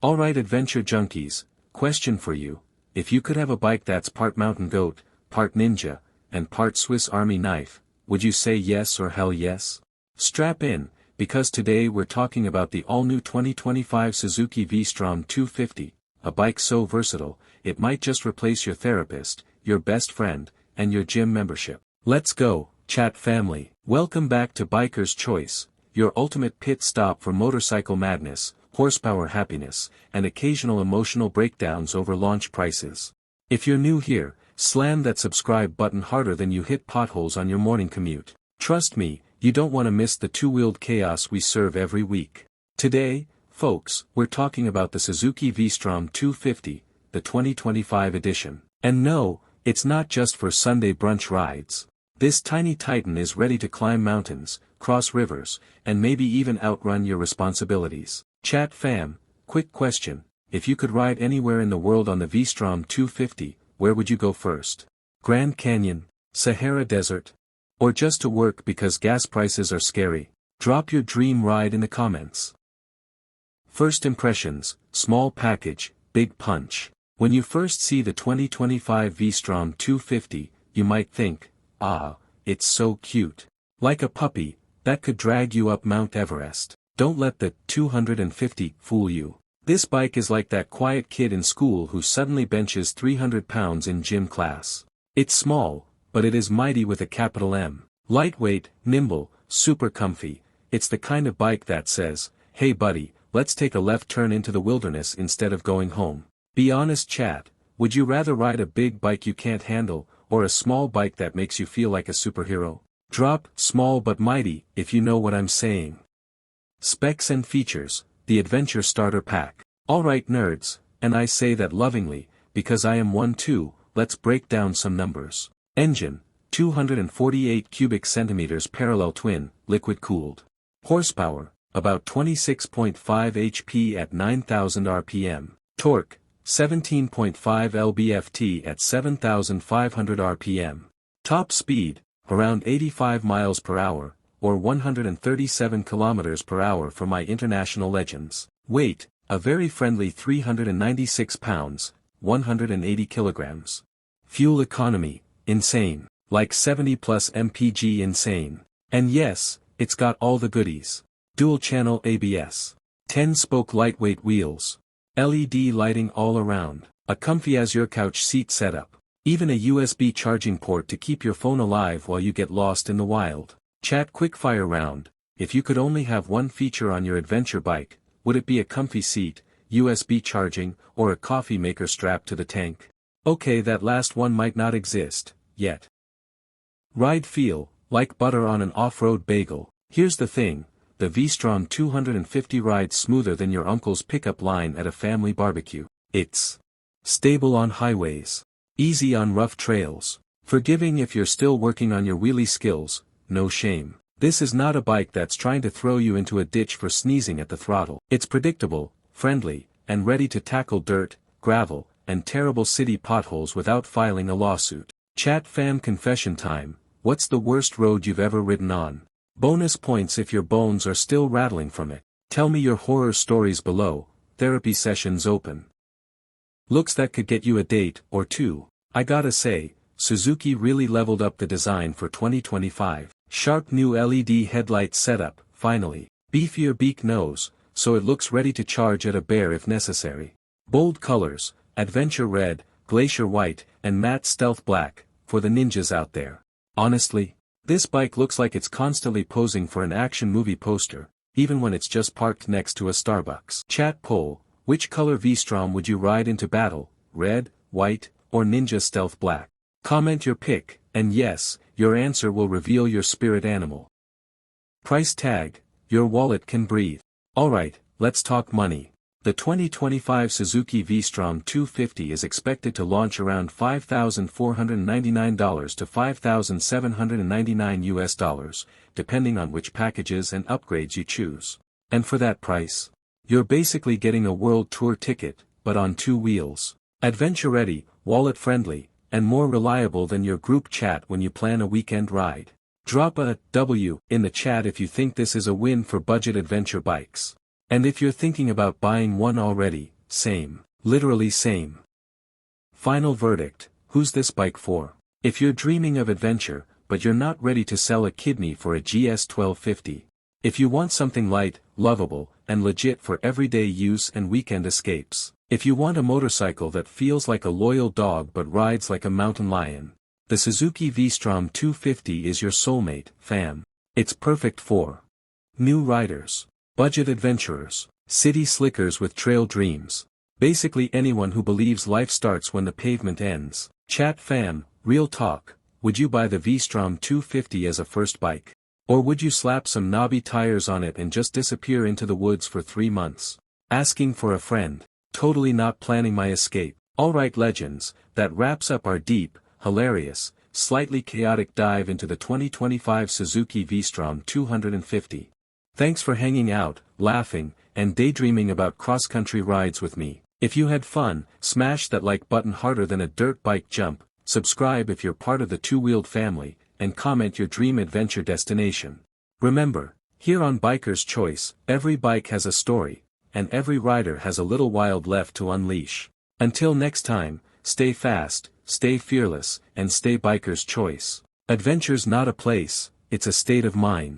Alright adventure junkies, question for you, if you could have a bike that's part mountain goat, part ninja, and part Swiss Army knife, would you say yes or hell yes? Strap in, because today we're talking about the all-new 2025 Suzuki V-Strom 250, a bike so versatile, it might just replace your therapist, your best friend, and your gym membership. Let's go, chat family. Welcome back to Biker's Choice, your ultimate pit stop for motorcycle madness, horsepower happiness, and occasional emotional breakdowns over launch prices. If you're new here, slam that subscribe button harder than you hit potholes on your morning commute. Trust me, you don't want to miss the two-wheeled chaos we serve every week. Today, folks, we're talking about the Suzuki V-Strom 250, the 2025 edition. And no, it's not just for Sunday brunch rides. This tiny titan is ready to climb mountains, cross rivers, and maybe even outrun your responsibilities. Chat fam, quick question, if you could ride anywhere in the world on the V-Strom 250, where would you go first? Grand Canyon, Sahara Desert, or just to work because gas prices are scary? Drop your dream ride in the comments. First impressions, small package, big punch. When you first see the 2025 V-Strom 250, you might think, ah, it's so cute. Like a puppy, that could drag you up Mount Everest. Don't let the 250 fool you. This bike is like that quiet kid in school who suddenly benches 300 pounds in gym class. It's small, but it is mighty with a capital M. Lightweight, nimble, super comfy. It's the kind of bike that says, hey buddy, let's take a left turn into the wilderness instead of going home. Be honest chat, would you rather ride a big bike you can't handle, or a small bike that makes you feel like a superhero? Drop small but mighty, if you know what I'm saying. Specs and features, the Adventure Starter Pack. Alright nerds, and I say that lovingly, because I am one too, let's break down some numbers. Engine, 248 cubic centimeters parallel twin, liquid cooled. Horsepower, about 26.5 HP at 9,000 RPM. Torque, 17.5 lb-ft at 7,500 RPM. Top speed, around 85 miles per hour, or 137 kilometers per hour for my international legends. Weight, a very friendly 396 pounds, 180 kilograms. Fuel economy, insane, like 70 plus mpg insane. And yes, it's got all the goodies. Dual channel ABS. 10-spoke lightweight wheels. LED lighting all around. A comfy as your couch seat setup. Even a USB charging port to keep your phone alive while you get lost in the wild. Chat quickfire round, if you could only have one feature on your adventure bike, would it be a comfy seat, USB charging, or a coffee maker strapped to the tank? Okay, that last one might not exist, yet. Ride feel, like butter on an off-road bagel. Here's the thing, the V-Strom 250 rides smoother than your uncle's pickup line at a family barbecue. It's stable on highways, easy on rough trails, forgiving if you're still working on your wheelie skills. No shame. This is not a bike that's trying to throw you into a ditch for sneezing at the throttle. It's predictable, friendly, and ready to tackle dirt, gravel, and terrible city potholes without filing a lawsuit. Chat fam confession time, what's the worst road you've ever ridden on? Bonus points if your bones are still rattling from it. Tell me your horror stories below, therapy sessions open. Looks that could get you a date or two. I gotta say, Suzuki really leveled up the design for 2025. Sharp new LED headlight setup, finally. Beefier beak nose, so it looks ready to charge at a bear if necessary. Bold colors, Adventure Red, Glacier White, and Matte Stealth Black, for the ninjas out there. Honestly, this bike looks like it's constantly posing for an action movie poster, even when it's just parked next to a Starbucks. Chat poll, which color V-Strom would you ride into battle, red, white, or Ninja Stealth Black? Comment your pick, and yes, your answer will reveal your spirit animal. Price tag, your wallet can breathe. Alright, let's talk money. The 2025 Suzuki V-Strom 250 is expected to launch around $5,499 to $5,799 depending on which packages and upgrades you choose. And for that price, you're basically getting a world tour ticket, but on two wheels. Adventure ready, wallet friendly, and more reliable than your group chat when you plan a weekend ride. Drop a W in the chat if you think this is a win for budget adventure bikes. And if you're thinking about buying one already, same. Literally same. Final verdict, who's this bike for? If you're dreaming of adventure, but you're not ready to sell a kidney for a GS 1250. If you want something light, lovable, and legit for everyday use and weekend escapes. If you want a motorcycle that feels like a loyal dog but rides like a mountain lion. The Suzuki V-Strom 250 is your soulmate, fam. It's perfect for new riders, budget adventurers, city slickers with trail dreams. Basically anyone who believes life starts when the pavement ends. Chat fam, real talk, would you buy the V-Strom 250 as a first bike? Or would you slap some knobby tires on it and just disappear into the woods for 3 months? Asking for a friend. Totally not planning my escape. Alright legends, that wraps up our deep, hilarious, slightly chaotic dive into the 2025 Suzuki V-Strom 250. Thanks for hanging out, laughing, and daydreaming about cross-country rides with me. If you had fun, smash that like button harder than a dirt bike jump, subscribe if you're part of the two-wheeled family, and comment your dream adventure destination. Remember, here on Biker's Choice, every bike has a story, and every rider has a little wild left to unleash. Until next time, stay fast, stay fearless, and stay Biker's Choice. Adventure's not a place, it's a state of mind.